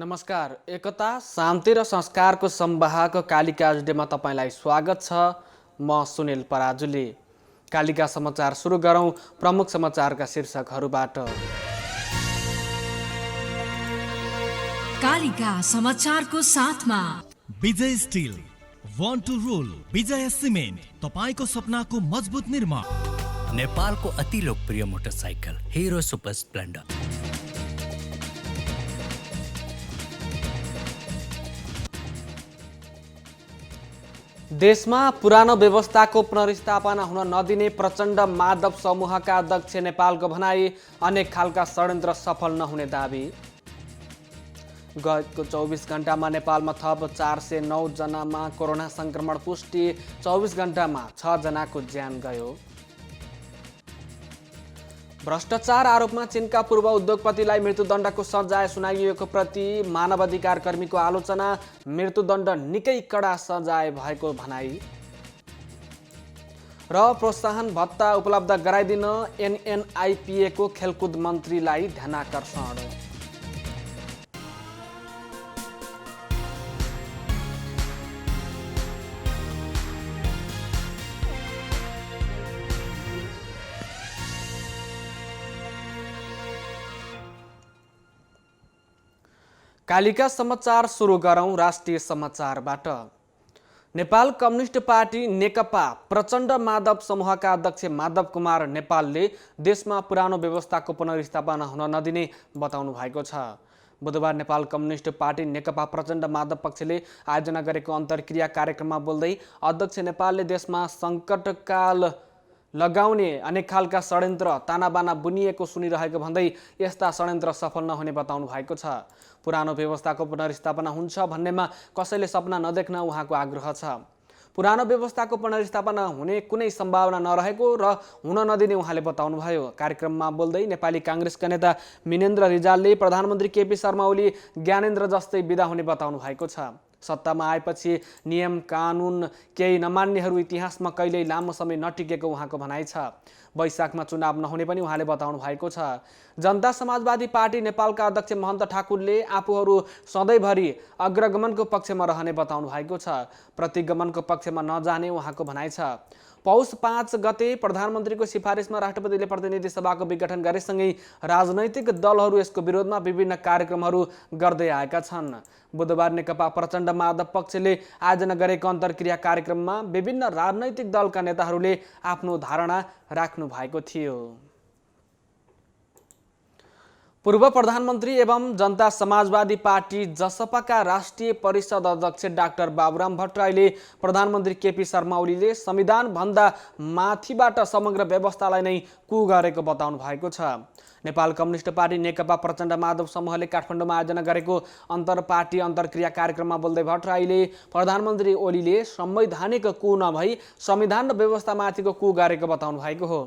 नमस्कार। एकता शान्ति र संस्कारको संवाहक कालिका डेमा तपाईलाई स्वागत छ। म सुनिल पराजुली। कालिका समाचार सुरु गरौं प्रमुख समाचारका शीर्षकहरूबाट। कालिका समाचारको साथमा विजय स्टिल, वान टु रुल, विजय सिमेन्ट, तपाईको सपनाको मजबुत निर्माण। नेपालको अति लोकप्रिय मोटरसाइकल हिरो सुपर स्प्लेन्डर। देशमा पुरानो व्यवस्थाको पुनर्स्थापना हुन नदिने प्रचण्ड माधव समूहका अध्यक्ष नेपालको भनाई, अनेक खालका षड्यन्त्र सफल नहुने दाबी। गएको 24 घण्टामा नेपालमा थप 409 जनामा कोरोना संक्रमण पुष्टि, 24 घण्टामा 6 जनाको ज्यान गयो। भ्रष्टाचार आरोपमा चीनका पूर्व उद्योगपतिलाई मृत्युदण्डको सजाय सुनाइएको प्रति मानवाधिकार कर्मीको आलोचना, मृत्युदण्ड निकै कडा सजाय भएको भनाई। र प्रोत्साहन भत्ता उपलब्ध गराइदिन एनएनआइपिएको खेलकुद मन्त्रीलाई ध्यानाकर्षण। कालिका समाचार सुरु गरौं राष्ट्रिय समाचारबाट। नेपाल कम्युनिस्ट पार्टी नेकपा प्रचण्ड माधव समूहका अध्यक्ष माधव कुमार नेपालले देशमा पुरानो व्यवस्थाको पुनर्स्थापना हुन नदिने बताउनु भएको छ। बुधबार नेपाल कम्युनिस्ट पार्टी नेकपा प्रचण्ड माधव पक्षले आयोजना गरेको अन्तर्क्रिया कार्यक्रममा बोल्दै अध्यक्ष नेपालले देशमा सङ्कटकाल लगाउने अनेक खालका षड्यन्त्र तानाबाना बुनिएको सुनिरहेको भन्दै यस्ता षड्यन्त्र सफल नहुने बताउनु भएको छ। पुरानो व्यवस्थाको पुनर्स्थापना हुन्छ भन्नेमा कसैले सपना नदेख्न उहाँको आग्रह छ। पुरानो व्यवस्थाको पुनर्स्थापना हुने कुनै सम्भावना नरहेको र हुन नदिने उहाँले बताउनुभयो। कार्यक्रममा बोल्दै नेपाली काङ्ग्रेसका नेता मिनेन्द्र रिजालले प्रधानमन्त्री केपी शर्मा ओली, ज्ञानेन्द्र जस्तै बिदा हुने बताउनु भएको छ। सत्तामा आएपछि नियम कानुन केही नमान्नेहरू इतिहासमा कहिल्यै लामो समय नटिकेको उहाँको भनाइ छ। वैशाखमा चुनाव नहुने पनि उहाँले बताउनु भएको छ। जनता समाजवादी पार्टी नेपालका अध्यक्ष महन्त ठाकुरले आफूहरू सधैँभरि अग्रगमनको पक्षमा रहने बताउनु भएको छ। प्रतिगमनको पक्षमा नजाने उहाँको भनाइ छ। पौष 5 गते प्रधानमन्त्रीको सिफारिसमा राष्ट्रपतिले प्रतिनिधि सभाको विघटन गरेसँगै राजनैतिक दलहरू यसको विरोधमा विभिन्न कार्यक्रमहरू गर्दै आएका छन्। बुधबार नेकपा प्रचण्ड माधव पक्षले आयोजना गरेको अन्तर्क्रिया कार्यक्रममा विभिन्न राजनैतिक दलका नेताहरूले आफ्नो धारणा राख्नु भएको थियो। पूर्व प्रधानमन्त्री एवं जनता समाजवादी पार्टी जसपाका राष्ट्रिय परिषद अध्यक्ष डाक्टर बाबुराम भट्टराईले प्रधानमन्त्री केपी शर्मा ओलीले संविधानभन्दा माथिबाट समग्र व्यवस्थालाई नै कु गरेको बताउनु भएको छ। नेपाल कम्युनिस्ट पार्टी नेकपा प्रचण्ड माधव समूहले काठमाडौँमा आयोजना गरेको अन्तर्पार्टी अन्तर्क्रिया कार्यक्रममा बोल्दै भट्टराईले प्रधानमन्त्री ओलीले संवैधानिक कु नभई संविधान र व्यवस्थामाथिको कु गरेको बताउनु भएको हो।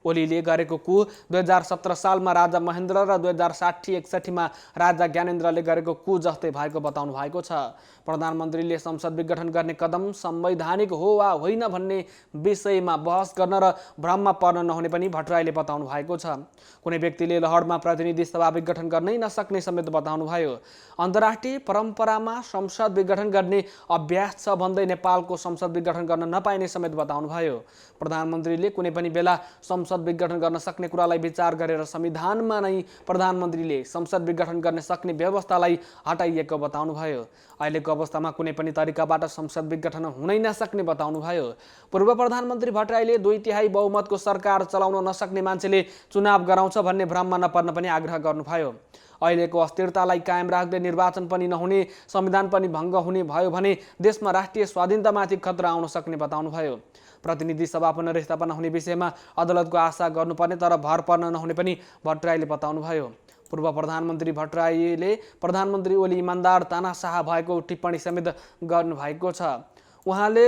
ओलीले गरेको कु 2017 सालमा राजा महेन्द्र र 2060-61 मा राजा ज्ञानेन्द्रले गरेको कु जस्तै भएको बताउनु भएको छ। प्रधानमन्त्रीले संसद विघटन गर्ने कदम संवैधानिक हो वा होइन भन्ने विषयमा बहस गर्न र भ्रममा पर्न नहुने पनि भट्टराईले बताउनु भएको छ। कुनै व्यक्तिले लहरमा प्रतिनिधि सभा विघटन गर्नै नसक्ने समेत बताउनु भयो। अन्तर्राष्ट्रिय परम्परामा संसद विघटन गर्ने अभ्यास छ भन्दै नेपालको संसद विघटन गर्न नपाइने समेत बताउनु भयो। प्रधानमन्त्रीले कुनै पनि बेला संसद विघटन गर्न सक्ने कुरालाई विचार गरेर संविधानमा नै प्रधानमन्त्रीले संसद विघटन गर्न सक्ने व्यवस्थालाई हटाइएको बताउनु भयो। अहिलेको अवस्थामा कुनै पनि तरिकाबाट संसद विघटन हुनै नसक्ने बताउनु भयो। पूर्व प्रधानमन्त्री भट्टराईले 2/3 बहुमतको सरकार चलाउन नसक्ने मान्छेले चुनाव गराउँछ भन्ने भ्रममा नपर्न पनि आग्रह गर्नुभयो। अहिलेको अस्थिरतालाई कायम राख्दै निर्वाचन पनि नहुने, संविधान पनि भङ्ग हुने भयो भने देशमा राष्ट्रिय स्वाधीनतामाथि खतरा आउन सक्ने बताउनु भयो। प्रतिनिधि सभा पुनर्स्थापना हुने विषयमा अदालतको आशा गर्नुपर्ने तर भर पर्न नहुने पनि भट्टराईले बताउनु भयो। पूर्व प्रधानमन्त्री भट्टराईले प्रधानमन्त्री ओली इमान्दार तानाशाह भएको टिप्पणी समेत गर्नुभएको छ। उहाँले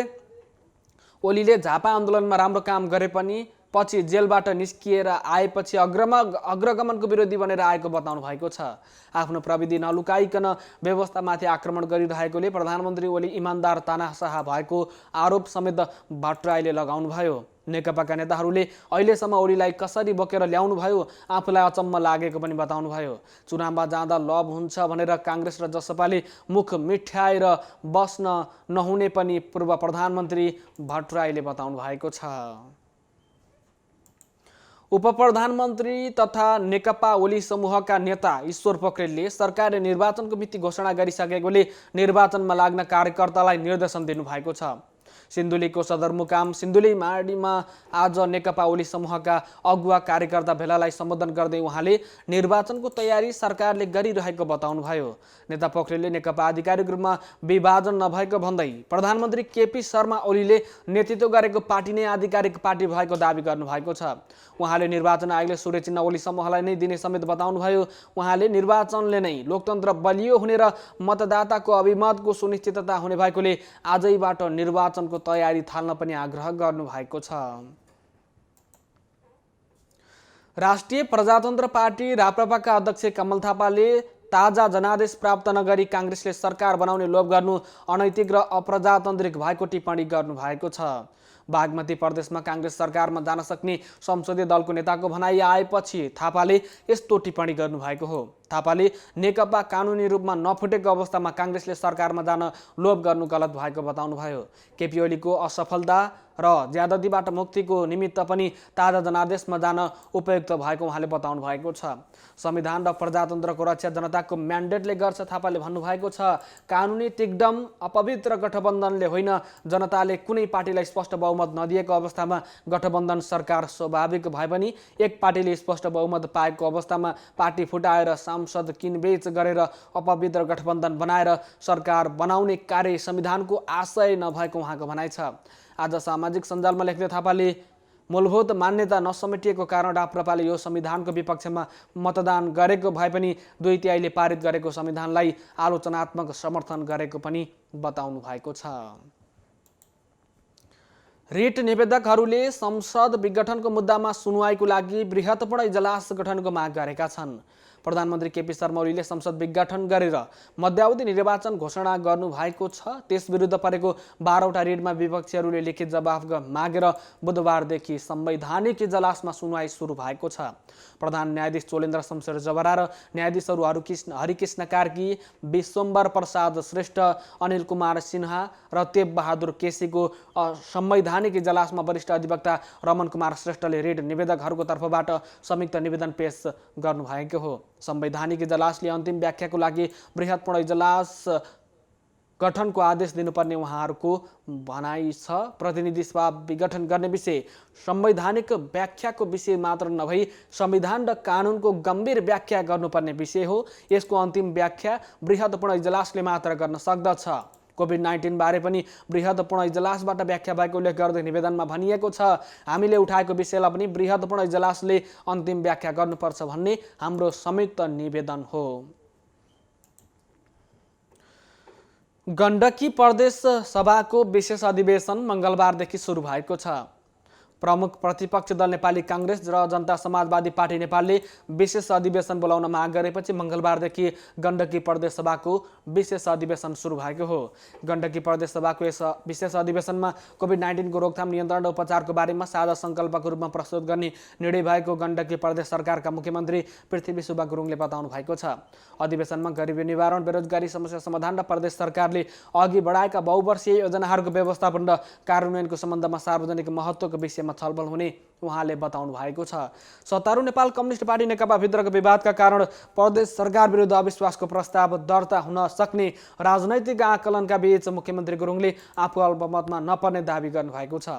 ओलीले झापा आन्दोलनमा राम्रो काम गरे पनि पछि जेलबाट निस्किएर आएपछि अग्रगमनको विरोधी बनेर आएको बताउनु भएको छ। आफ्नो प्रविधि नलुकाइकन व्यवस्थामाथि आक्रमण गरिरहेकोले प्रधानमन्त्री ओली इमान्दार तानाशाह भएको आरोप समेत भट्टराईले लगाउनुभयो। नेकपाका नेताहरूले अहिलेसम्म ओलीलाई कसरी बोकेर ल्याउनुभयो आफूलाई अचम्म लागेको पनि बताउनुभयो। चुनावमा जाँदा लभ हुन्छ भनेर काङ्ग्रेस र जसपाले मुख मिठ्याएर बस्न नहुने पनि पूर्व प्रधानमन्त्री भट्टराईले बताउनु भएको छ। उपप्रधानमन्त्री तथा नेकपा ओली समूहका नेता ईश्वर पोखरेलले सरकारले निर्वाचनको मिति घोषणा गरिसकेकोले निर्वाचनमा लाग्न कार्यकर्तालाई निर्देशन दिनुभएको छ। सिन्धुलीको सदरमुकाम सिन्धुली माडीमा आज नेकपा ओली समूहका अगुवा कार्यकर्ता भेलालाई सम्बोधन गर्दै उहाँले निर्वाचनको तयारी सरकारले गरिरहेको बताउनुभयो। नेता पोखरेलले नेकपा आधिकारिक रूपमा विभाजन नभएको भन्दै प्रधानमन्त्री केपी शर्मा ओलीले नेतृत्व गरेको पार्टी नै आधिकारिक पार्टी भएको दावी गर्नुभएको छ। उहाँले निर्वाचन आयोगले सूर्य चिन्ह ओली समूहलाई नै दिने समेत बताउनुभयो। उहाँले निर्वाचनले नै लोकतन्त्र बलियो हुने र मतदाताको अभिमतको सुनिश्चितता हुने भएकोले आजैबाट निर्वाचनको तयारी थाल्न पनि आग्रह गर्नुभएको छ। राष्ट्रिय प्रजातन्त्र पार्टी राप्रपाका अध्यक्ष कमल थापाले ताजा जनादेश प्राप्त नगरी काङ्ग्रेसले सरकार बनाउने लोभ गर्नु अनैतिक र अप्रजातान्त्रिक भएको टिप्पणी गर्नुभएको छ। बागमती प्रदेशमा काङ्ग्रेस सरकारमा जान सक्ने संसदीय दलको नेताको भनाइ आएपछि थापाले यस्तो टिप्पणी गर्नुभएको हो। थापाले नेकपा कानुनी रूपमा नफुटेको अवस्थामा काङ्ग्रेसले सरकारमा जान लोभ गर्नु गलत भएको बताउनुभयो। केपी ओलीको असफलता र ज्यादतीबाट मुक्तिको निमित्त पनि ताजा जनादेशमा जान उपयुक्त भएको उहाँले बताउनु भएको छ। संविधान र प्रजातन्त्रको रक्षा जनताको म्यान्डेटले गर्छ थापाले भन्नुभएको छ। कानुनी तिग्दम अपवित्र गठबन्धनले होइन, जनताले कुनै पार्टीलाई स्पष्ट बहुमत नदिएको अवस्थामा गठबन्धन सरकार स्वाभाविक भए पनि एक पार्टीले स्पष्ट बहुमत पाएको अवस्थामा पार्टी फुटाएर सांसद किनबेच गरेर अपवित्र गठबन्धन बनाएर सरकार बनाउने कार्य संविधानको आशय नभएको उहाँको भनाइ छ। आज सामाजिक सञ्जालमा लेख्दै थापाले मूलभूत मान्यता नसमेटिएको कारण राप्रपाले यो संविधानको विपक्षमा मतदान गरेको भए पनि 2/3 पारित गरेको संविधानलाई आलोचनात्मक समर्थन गरेको पनि बताउनु भएको छ। रिट निवेदकहरूले संसद विघटनको मुद्दामा सुनुवाईको लागि बृहत्तम इजलास गठनको माग गरेका छन्। प्रधानमन्त्री केपी शर्मा ओलीले संसद विघटन गरेर मध्यावधि निर्वाचन घोषणा गर्नुभएको छ। त्यस विरुद्ध परेको 12वटा रिटमा विपक्षीहरूले लिखित जवाफ मागेर बुधबारदेखि संवैधानिक इजलासमा सुनवाई सुरु भएको छ। प्रधान न्यायाधीश चोलेन्द्र शमशेर जबरा र न्यायाधीशहरू हरिकृष्ण कार्की, विश्वम्बर प्रसाद श्रेष्ठ, अनिल कुमार सिन्हा र तेज बहादुर केसीको संवैधानिक इजलासमा वरिष्ठ अधिवक्ता रमन कुमार श्रेष्ठले रिट निवेदकहरूको तर्फबाट संयुक्त निवेदन पेश गर्नुभएको हो। संवैधानिक इजलासले अन्तिम व्याख्याको लागि बृहत्तम इजलास गठनको आदेश दिनुपर्ने उहाँहरूको भनाइ छ। प्रतिनिधि सभा विघटन गर्ने विषय संवैधानिक व्याख्याको विषय मात्र नभई संविधान र कानुनको गम्भीर व्याख्या गर्नुपर्ने विषय हो। यसको अन्तिम व्याख्या बृहत्तम इजलासले मात्र गर्न सक्दछ। कोभिड-19 बारे पनि बृहत्तम इजलासबाट व्याख्या भएको उल्लेख गर्दै निवेदनमा भनिएको छ। हामीले उठाएको विषयलाई पनि बृहत्तम इजलासले अन्तिम व्याख्या गर्नुपर्छ भन्ने हाम्रो संयुक्त निवेदन हो। गण्डकी प्रदेश सभाको विशेष अधिवेशन मङ्गलबारदेखि सुरु भएको छ। प्रमुख प्रतिपक्ष दल नेपाली काङ्ग्रेस र जनता समाजवादी पार्टी नेपालले विशेष अधिवेशन बोलाउन माग गरेपछि मङ्गलबारदेखि गण्डकी प्रदेश सभाको विशेष अधिवेशन सुरु भएको हो। गण्डकी प्रदेश सभाको यस विशेष अधिवेशनमा कोभिड-19 को रोकथाम, नियन्त्रण र उपचारको बारेमा साझा सङ्कल्पको रूपमा प्रस्तुत गर्ने निर्णय भएको गण्डकी प्रदेश सरकारका मुख्यमन्त्री पृथ्वी सुब्बा गुरुङले बताउनु भएको छ। अधिवेशनमा गरिबी निवारण, बेरोजगारी समस्या समाधान र प्रदेश सरकारले अघि बढाएका बहुवर्षीय योजनाहरूको व्यवस्थापन र कार्यान्वयनको सम्बन्धमा सार्वजनिक महत्त्वको विषयमा छलफल हुने उहाँले बताउनु भएको छ। सत्तारूढ नेपाल कम्युनिस्ट पार्टी नेकपा भित्रको विवादका कारण प्रदेश सरकार विरुद्ध अविश्वासको प्रस्ताव दर्ता हुन सक्ने राजनैतिक आकलनका बीच मुख्यमन्त्री गुरुङले आफू अल्पमतमा नपर्ने दावी गर्नुभएको छ।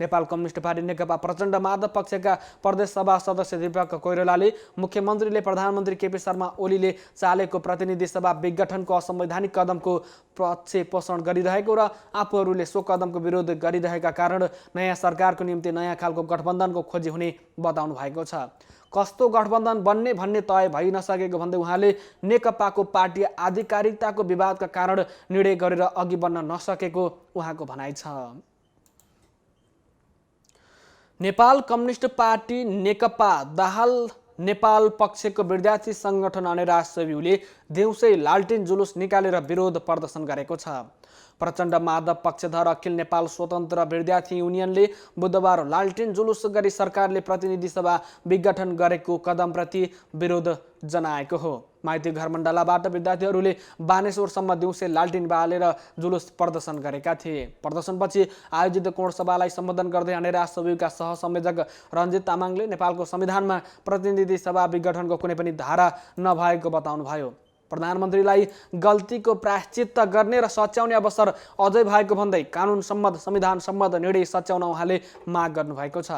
नेपाल कम्युनिस्ट पार्टी नेकपा प्रचण्ड माधव पक्षका प्रदेश सभा सदस्य दीपक कोइरालाले मुख्यमन्त्रीले प्रधानमन्त्री केपी शर्मा ओलीले चालेको प्रतिनिधि सभा विघटनको असंवैधानिक कदमको पक्ष पोषण गरिरहेको र आफूहरूले सो कदमको विरोध गरिरहेका कारण नयाँ सरकारको निम्ति नयाँ खालको गठबन्धनको खोजी हुने बताउनु भएको छ। कस्तो गठबन्धन बन्ने भन्ने तय भइ नसकेको भन्दै उहाँले नेकपाको पार्टी आधिकारिकताको विवादका कारण निर्णय गरेर अघि बढ्न नसकेको उहाँको भनाइ छ। नेपाल कम्युनिस्ट पार्टी नेकपा दाहाल नेपाल पक्षको विद्यार्थी सङ्गठन अनेरा सेव्युले देउसै लालटेन जुलुस निकालेर विरोध प्रदर्शन गरेको छ। प्रचण्ड माधव पक्षधर अखिल नेपाल स्वतन्त्र विद्यार्थी युनियनले बुधबार लालटेन जुलुस गरी सरकारले प्रतिनिधि सभा विघटन गरेको कदमप्रति विरोध जनाएको हो। माइती घरमण्डलाबाट विद्यार्थीहरूले बानेश्वरसम्म दिउँसै लालटेन बालेर जुलुस प्रदर्शन गरेका थिए। प्रदर्शनपछि आयोजित कोणसभालाई सम्बोधन गर्दै अनेरा सेव्युका सहसंयोजक रञ्जित तामाङले नेपालको संविधानमा प्रतिनिधि सभा विघटनको कुनै पनि धारा नभएको बताउनुभयो। प्रधानमन्त्रीलाई गल्तीको प्रायश्चित्त गर्ने र सच्याउने अवसर अझै भएको भन्दै कानुन सम्मत संविधान सम्मत निर्णय सच्याउन उहाँले माग गर्नुभएको छ।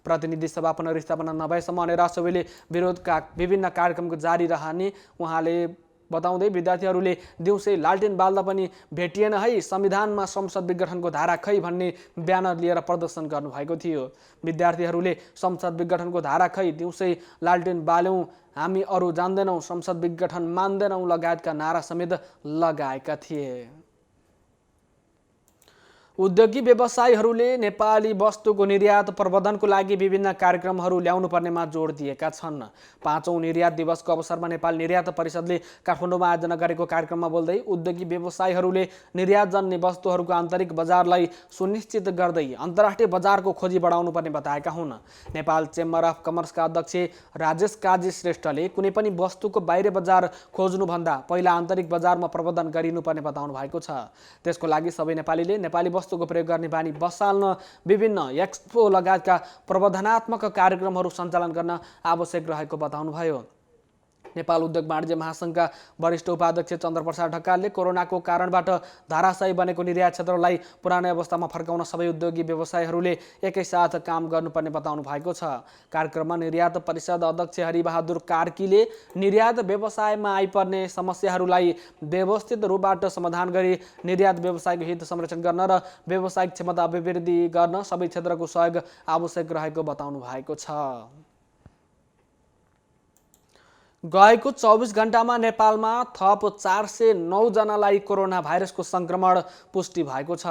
प्रतिनिधि सभा पुनर्स्थापना नभएसम्म अनेरा सेव्युले विरोधका विभिन्न कार्यक्रमको जारी रहने उहाँले बताउँदै विद्यार्थीहरूले दिउँसै लालटेन बाल्दा पनि भेटिएन है, संविधानमा संसद विघटनको धारा खै भन्ने ब्यानर लिएर प्रदर्शन गर्नुभएको थियो। विद्यार्थीहरूले संसद विघटनको धारा खै, दिउँसै लालटेन बाल्यौँ, हामी अरू जान्दैनौँ, संसद विघटन मान्दैनौँ लगायतका नारा समेत लगाएका थिए। उद्योगी व्यवसायीहरूले नेपाली वस्तुको निर्यात प्रवर्धनको लागि विभिन्न कार्यक्रमहरू ल्याउनु पर्नेमा जोड दिएका छन्। 5औं निर्यात दिवसको अवसरमा नेपाल निर्यात परिषदले काठमाडौँमा आयोजना गरेको कार्यक्रममा बोल्दै उद्योगी व्यवसायीहरूले निर्यातजन्य वस्तुहरूको आन्तरिक बजारलाई सुनिश्चित गर्दै अन्तर्राष्ट्रिय बजारको खोजी बढाउनु पर्ने बताएका हुन्। नेपाल चेम्बर अफ कमर्सका अध्यक्ष राजेश काजी श्रेष्ठले कुनै पनि वस्तुको बाहिर बजार खोज्नुभन्दा पहिला आन्तरिक बजारमा प्रवर्धन गरिनुपर्ने बताउनु भएको छ। त्यसको लागि सबै नेपालीले नेपाली वस्तुको प्रयोग गर्ने बानी बसाल्न विभिन्न एक्सपो लगायतका प्रवर्धनात्मक कार्यक्रमहरू सञ्चालन गर्न आवश्यक रहेको बताउनुभयो। नेपाल उद्योग वाणिज्य महासङ्घका वरिष्ठ उपाध्यक्ष चन्द्रप्रसाद ढकालले कोरोनाको कारणबाट धाराशायी बनेको निर्यात क्षेत्रलाई पुरानै अवस्थामा फर्काउन सबै उद्योगी व्यवसायीहरूले एकैसाथ काम गर्नुपर्ने बताउनु भएको छ। कार्यक्रममा निर्यात परिषद अध्यक्ष हरिबहादुर कार्कीले निर्यात व्यवसायमा आइपर्ने समस्याहरूलाई व्यवस्थित रूपबाट समाधान गरी निर्यात व्यवसायको हित संरक्षण गर्न र व्यावसायिक क्षमता अभिवृद्धि गर्न सबै क्षेत्रको सहयोग आवश्यक रहेको बताउनु भएको छ। गएको 24 घण्टामा नेपालमा थप 409 जनालाई कोरोना भाइरसको संक्रमण पुष्टि भएको छ।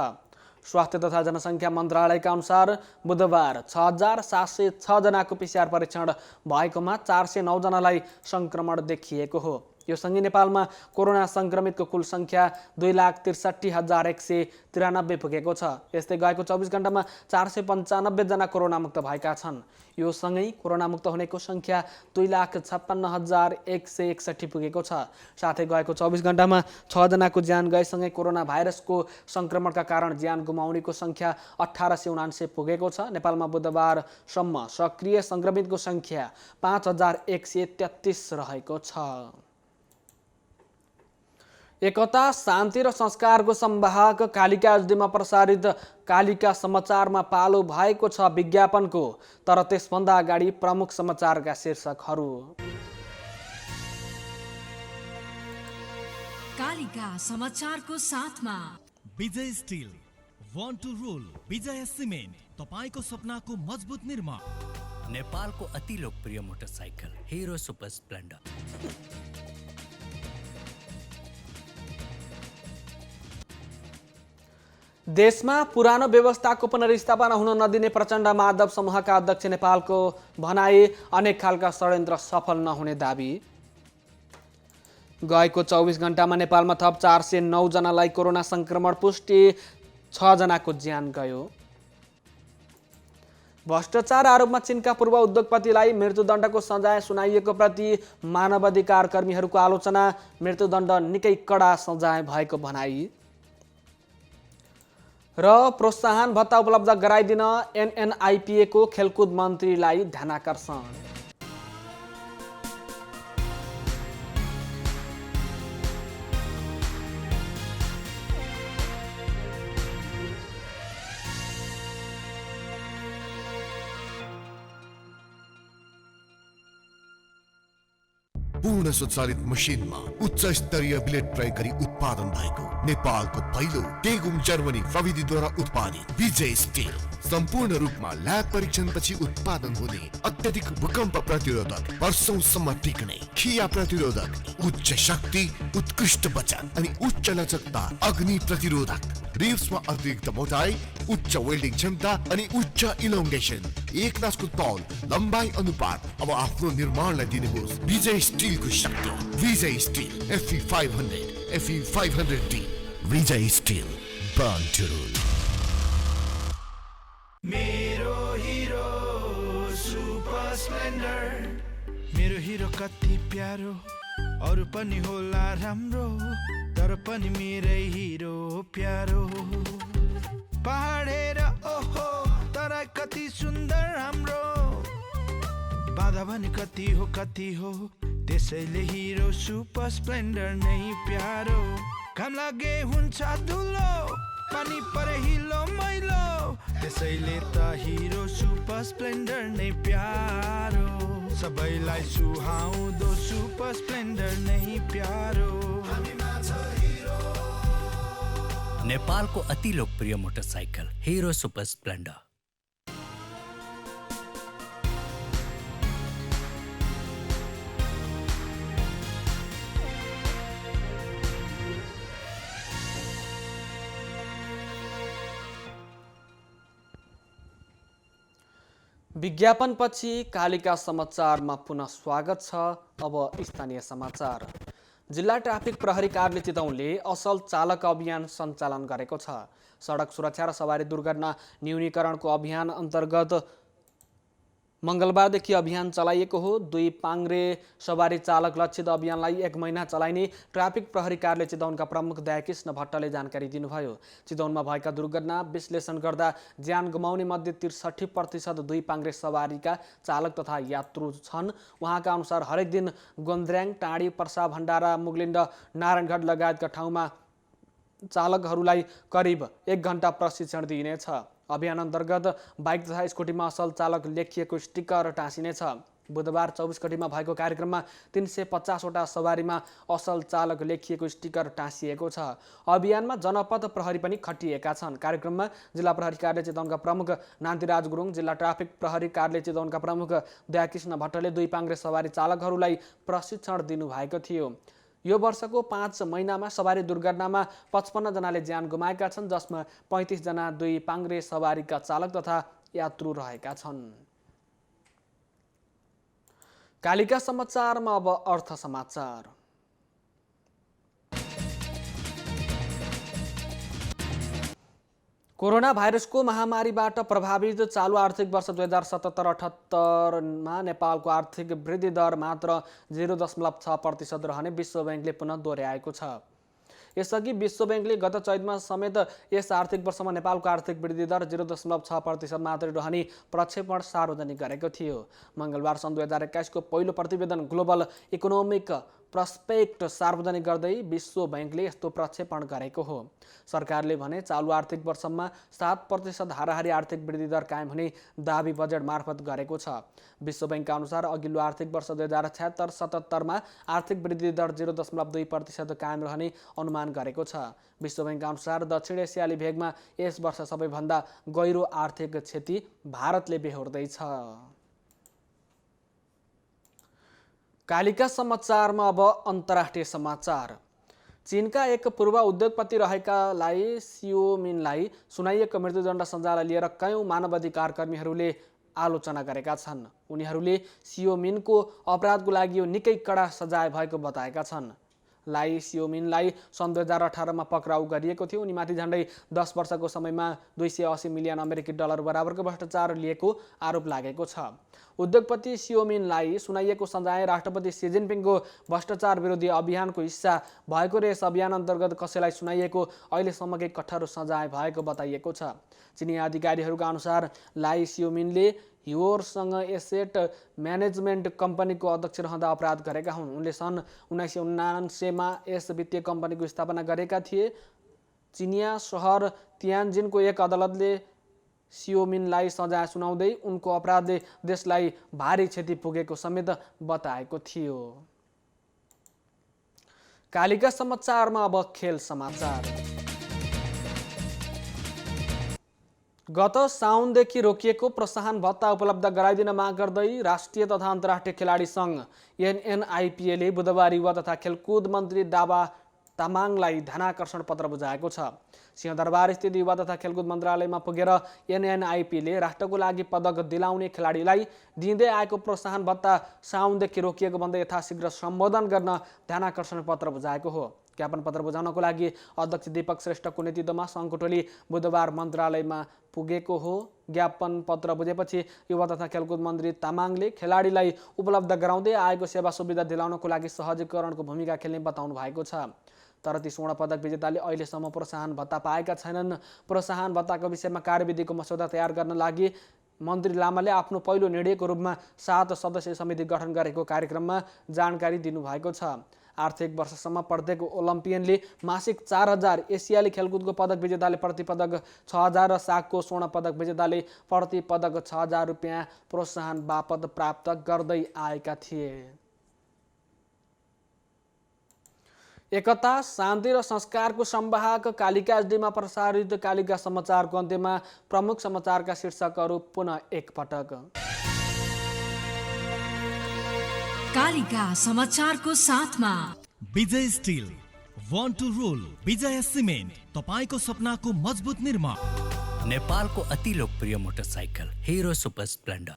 स्वास्थ्य तथा जनसङ्ख्या मन्त्रालयका अनुसार बुधबार 6706 जनाको PCR परीक्षण भएकोमा 409 जनालाई संक्रमण देखिएको हो। यो सँगै नेपालमा कोरोना संक्रमितको कुल संख्या 2,63,193 पुगेको छ। यस्तै गएको 24 घण्टामा 495 जना कोरोना मुक्त भएका छन्। यो सँगै कोरोना मुक्त हुनेको संख्या 2,56,161 पुगेको छ। साथै गएको 24 घण्टामा 6 जनाको ज्यान गएसँगै कोरोना भाइरसको संक्रमणका कारण ज्यान गुमाउनेको संख्या 1879 पुगेको छ। नेपालमा बुधबारसम्म सक्रिय संक्रमितको संख्या 5,133 रहेको छ। एकता शान्ति र संस्कारको संवाहक कालिका एचडीमा प्रसारित कालिका समाचारमा पालो भएको छ विज्ञापनको, तर त्यसभन्दा अगाडि प्रमुख समाचारका शीर्षकहरू। कालिका समाचारको साथमा Vijay steel, one two role, विजय सिमेन्ट, तपाईको सपनाको मजबुत निर्माण। नेपालको अति लोकप्रिय मोटरसाइकल हिरो सुपर स्प्लेन्डर। देशमा पुरानो व्यवस्थाको पुनर्स्थापना हुन नदिने प्रचण्ड माधव समूहका अध्यक्ष नेपालको भनाई अनेक खालका षड्यन्त्र सफल नहुने दाबी। गएको 24 घण्टामा नेपालमा थप 409 जनालाई कोरोना संक्रमण पुष्टि, 6 जनाको ज्यान गयो। भ्रष्टाचार आरोपमा चीनका पूर्व उद्योगपतिलाई मृत्युदण्डको सजाय सुनाइएको प्रति मानवाधिकार कर्मीहरूको आलोचना, मृत्युदण्ड निकै कडा सजाय भएको भनाई। र प्रोत्साहन भत्ता उपलब्ध गराइदिन एनएनआइपिएको खेलकुद मन्त्रीलाई ध्यानाकर्षण। पूर्ण स्वचालित मसिनमा उच्च स्तरीय ब्लेड प्रयोग गरी उत्पादन भएको नेपालको पहिलो टेगुम जर्मनी प्रविधिद्वारा उत्पादित विजय स्टिल सम्पूर्ण रूपमा ल्याब परीक्षणपछि उत्पादन हुने अत्यधिक भूकम्प प्रतिरोधक, वर्षौंसम्म टिक्ने, खिया प्रतिरोधक, उच्च शक्ति, उत्कृष्ट वजन अनि उच्च लचकता, अग्नि प्रतिरोधक रिब्समा अतिरिक्त मोटाई, उच्च वेल्डिङ क्षमता अनि उच्च इलोङ्गेसन, एक नासको तौल, लम्बाइ अनुपात अब आफ्नो निर्माणलाई दिनुहोस् विजय स्टिलको शक्ति। Vijay steel FE 500, FE 500D। Vijay steel, born to rule. मेरो हिरो सुपर स्प्लेन्डर, मेरो हिरो कति प्यारो, अरू पनि होला राम्रो, तर पनि मेरै हिरो प्यारो। पहाड हेर ओहो, तर कति सुन्दर हाम्रो, बाधा भने कति हो त्यसैले हिरो सुपर स्प्लेन्डर नै प्यारो। घाम लागे हुन्छ धुलो, पानी परे हिलो मैलो, त्यसैले त हिरो सुपर स्प्लेन्डर नै प्यारो। सबैलाई सुहाउँदो सुपर स्प्लेन्डर नै प्यारो। नेपालको अति लोकप्रिय मोटरसाइकल हिरो सुपर स्प्लेन्डर। विज्ञापनपछि कालिका समाचारमा पुनः स्वागत छ। अब स्थानीय समाचार। जिल्ला ट्राफिक प्रहरी कार्यालय चितवनले असल चालक अभियान सञ्चालन गरेको छ। सडक सुरक्षा र सवारी दुर्घटना न्यूनीकरणको अभियान अन्तर्गत मङ्गलबारदेखि अभियान चलाइएको हो। 2 पाङ्ग्रे सवारी चालक लक्षित अभियानलाई 1 महिना चलाइने ट्राफिक प्रहरी कार्यालय चितवनका प्रमुख दयाकृष्ण भट्टले जानकारी दिनुभयो। चितवनमा भएका दुर्घटना विश्लेषण गर्दा ज्यान गुमाउने मध्ये 63% 2 पाङ्ग्रे सवारीका चालक तथा यात्रु छन्। उहाँका अनुसार हरेक दिन गोन्द्र्याङ, टाँडी, पर्सा, भण्डारा, मुगलिन्ड, नारायणगढ लगायतका ठाउँमा चालकहरूलाई करिब 1 घण्टा प्रशिक्षण दिइनेछ। अभियान अन्तर्गत बाइक तथा स्कुटीमा असल चालक लेखिएको स्टिकर टाँसिनेछ। बुधबार 24 गतिमा भएको कार्यक्रममा 350 वटा सवारीमा असल चालक लेखिएको स्टिकर टाँसिएको छ। अभियानमा जनपद प्रहरी पनि खटिएका छन्। कार्यक्रममा जिल्ला प्रहरी कार्यालय चितवनका प्रमुख नान्तिराज गुरुङ, जिल्ला ट्राफिक प्रहरी कार्यालय चितवनका प्रमुख दयाकृष्ण भट्टले 2 पाङ्ग्रे सवारी चालकहरूलाई प्रशिक्षण दिनुभएको थियो। यो वर्षको 5 महिनामा सवारी दुर्घटनामा 55 जनाले ज्यान गुमाएका छन्, जसमा 35 जना 2 पाङ्ग्रे सवारीका चालक तथा यात्रु रहेका छन्। कालिका समाचारमा अब अर्थ समाचार। कोरोना भाइरसको महामारीबाट प्रभावित चालु आर्थिक वर्ष 2077-78 मा नेपालको आर्थिक वृद्धि दर मात्र 0.6% रहने विश्व बैंकले पुनः दोहोर्याएको छ। यसअघि विश्व बैंकले गत चैतमा समेत यस आर्थिक वर्षमा नेपालको आर्थिक वृद्धि दर 0.6% मात्रै रहने प्रक्षेपण सार्वजनिक गरेको थियो। मङ्गलबार सन् 2021 को पहिलो प्रतिवेदन ग्लोबल इकोनोमिक प्रस्पेक्ट सार्वजनिक गर्दै विश्व बैंकले यस्तो प्रक्षेपण गरेको हो। सरकारले भने चालु आर्थिक वर्षमा 7% हाराहारी आर्थिक वृद्धि दर कायम हुने दाबी बजेट मार्फत गरेको छ। विश्व बैंकका अनुसार अघिल्लो आर्थिक वर्ष 2076-77 मा आर्थिक वृद्धि दर 0.2% कायम रहने अनुमान गरेको छ। विश्व बैंकका अनुसार दक्षिण एसियाली भेगमा यस वर्ष सबैभन्दा गहिरो आर्थिक क्षति भारतले बेहोर्दैछ। कालिका समाचारमा अब अन्तर्राष्ट्रिय समाचार। चीनका एक पूर्व उद्योगपति रहेकालाई सियोमिनलाई सुनाइएको मृत्युदण्ड सजायलाई लिएर कयौं मानवाधिकार कर्मीहरूले आलोचना गरेका छन्। उनीहरूले सियोमिनको अपराधको लागि यो निकै कडा सजाय भएको बताएका छन्। लाई सियोमिनलाई सन् 2018 मा पक्राउ गरिएको थियो। उनीमाथि झण्डै 10 वर्षको समयमा 280 मिलियन अमेरिकी डलर बराबरको भ्रष्टाचार लिएको आरोप लागेको छ। उद्योगपति सियोमिनलाई सुनाइएको सजाय राष्ट्रपति सी जिनपिङको भ्रष्टाचार विरोधी अभियानको हिस्सा भएको र यस अभियान अन्तर्गत कसैलाई सुनाइएको अहिलेसम्मकै कठोर सजाय भएको बताइएको छ। चिनिया अधिकारीहरूका अनुसार लाई सियोमिनले ह्योरसँग एसेट म्यानेजमेन्ट कम्पनीको अध्यक्ष रहँदा अपराध गरेका हुन्। उनले सन् 1979 मा यस वित्तीय कम्पनीको स्थापना गरेका थिए। चिनिया सहर तियानजिनको एक अदालतले सियोमिनलाई सजाय सुनाउँदै उनको अपराधले देशलाई भारी क्षति पुगेको समेत बताएको थियो। कालिका समाचारमा अब खेल समाचार। गत साउनदेखि रोकिएको प्रोत्साहन भत्ता उपलब्ध गराइदिन माग गर्दै राष्ट्रिय तथा अन्तर्राष्ट्रिय खेलाडी सङ्घ NNIPA ले बुधबार युवा तथा खेलकुद मन्त्री दावा तामाङलाई ध्यानाकर्षण पत्र बुझाएको छ। सिंहदरबार स्थित युवा तथा खेलकुद मन्त्रालयमा पुगेर एनएनआइपीले राष्ट्रको लागि पदक दिलाउने खेलाडीलाई दिँदै आएको प्रोत्साहन भत्ता साउनदेखि रोकिएको भन्दै यथाशीघ्र सम्बोधन गर्न ध्यानाकर्षण पत्र बुझाएको हो। ज्ञापन पत्र बुझाउनको लागि अध्यक्ष दीपक श्रेष्ठको नेतृत्वमा सङ्घको टोली बुधबार मन्त्रालयमा पुगेको हो। ज्ञापन पत्र बुझेपछि युवा तथा खेलकुद मन्त्री तामाङले खेलाडीलाई उपलब्ध गराउँदै आएको सेवा सुविधा दिलाउनको लागि सहजीकरणको भूमिका खेल्ने बताउनु भएको छ। तर ती स्वर्ण पदक विजेताले अहिलेसम्म प्रोत्साहन भत्ता पाएका छैनन्। प्रोत्साहन भत्ताको विषयमा कार्यविधिको मस्यौदा तयार गर्न लागि मन्त्री लामाले आफ्नो पहिलो निर्णयको रूपमा 7 सदस्यीय समिति गठन गरेको कार्यक्रममा जानकारी दिनुभएको छ। आर्थिक वर्षसम्म प्रत्येक ओलम्पियनले मासिक 4,000, एसियाली खेलकुदको पदक विजेताले प्रति पदक 6,000 र सागको स्वर्ण पदक विजेताले प्रति पदक 6,000 रुपियाँ प्रोत्साहन बापत प्राप्त गर्दै आएका थिए। एकता, शान्ति र संस्कारको संवाहक कालिका एचडीमा प्रसारित कालिका समाचारको अन्त्यमा प्रमुख समाचारका शीर्षकहरू पुनः एकपटक। कालिका समाचारको साथमा Vijay steel, one two role, विजय सिमेन्ट, तपाईको सपनाको मजबुत निर्माण। नेपालको अति लोकप्रिय मोटरसाइकल हिरो सुपर स्प्लेन्डर।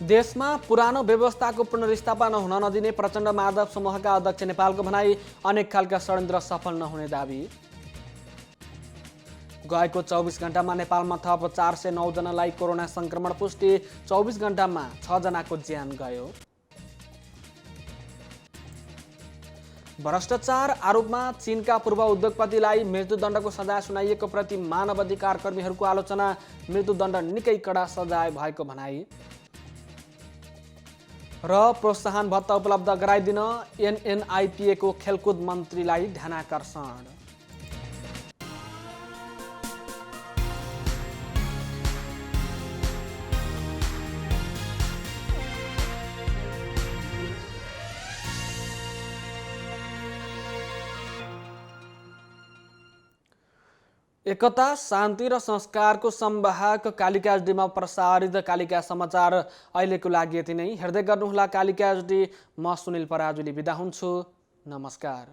देशमा पुरानो व्यवस्थाको पुनर्स्थापना हुन नदिने प्रचण्ड माधव समूहका अध्यक्ष नेपालको भनाई, अनेक खालका षड्यन्त्र सफल नहुने दाबी। गएको 24 घण्टामा नेपालमा थप 409 जनालाई कोरोना संक्रमण पुष्टि, 24 घण्टामा 6 जनाको ज्यान गयो। भ्रष्टाचार आरोपमा चीनका पूर्व उद्योगपतिलाई मृत्युदण्डको सजाय सुनाइएको प्रति मानव अधिकार कर्मीहरूको आलोचना, मृत्युदण्ड निकै कडा सजाय भएको भनाई। र प्रोत्साहन भत्ता उपलब्ध गराइदिन एनएनआइपीएको खेलकुद मन्त्रीलाई ध्यानाकर्षण। एकता, शान्ति र संस्कारको संवाहक कालिका एचडीमा प्रसारित कालिका समाचार अहिलेको लागि यति नै। हेर्दै गर्नुहोला कालिका एचडी। म सुनिल पराजुली बिदा हुन्छु। नमस्कार।